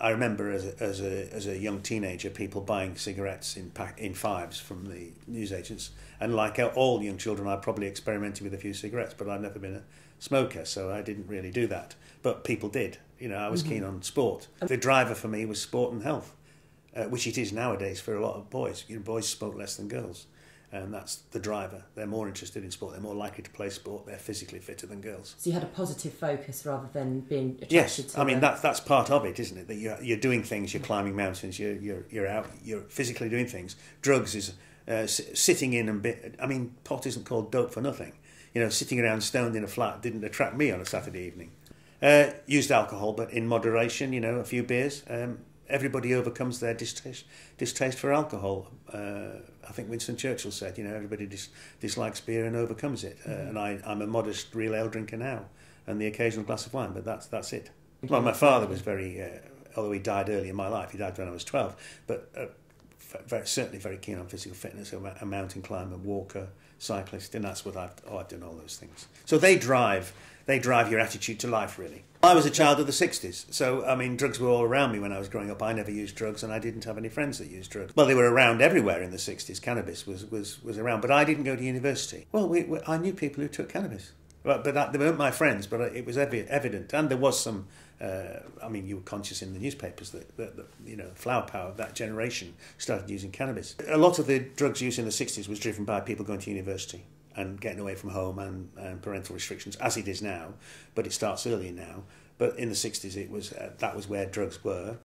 I remember as a young teenager people buying cigarettes in fives from the newsagents, and like all young children I probably experimented with a few cigarettes, but I've never been a smoker, so I didn't really do that. But people did. You know, I was keen on sport. The driver for me was sport and health, which it is nowadays for a lot of boys. You know, boys smoke less than girls. And that's the driver. They're more interested in sport. They're more likely to play sport. They're physically fitter than girls. So you had a positive focus rather than being attracted to. Yes, I mean that's part of it, isn't it? That you're doing things. You're climbing mountains. You're out. You're physically doing things. Drugs is sitting in and I mean, pot isn't called dope for nothing. You know, sitting around stoned in a flat didn't attract me on a Saturday evening. Used alcohol, but in moderation. You know, a few beers. Everybody overcomes their distaste for alcohol. I think Winston Churchill said, you know, everybody dislikes beer and overcomes it. And I'm a modest real ale drinker now, and the occasional glass of wine, but that's it. Well, my father was very, although he died early in my life, he died when I was 12, but certainly very keen on physical fitness, a mountain climber, walker, cyclist, and that's what I've done all those things. So they drive your attitude to life, really. I was a child of the 60s, so, I mean, drugs were all around me when I was growing up. I never used drugs, and I didn't have any friends that used drugs. Well, they were around everywhere in the 60s. Cannabis was around, but I didn't go to university. Well, I knew people who took cannabis, but they weren't my friends, but it was evident. And there was some, I mean, you were conscious in the newspapers that you know, flower power of that generation started using cannabis. A lot of the drugs use in the 60s was driven by people going to university and getting away from home and parental restrictions, as it is now, but it starts earlier now. But in the 60s, that was where drugs were.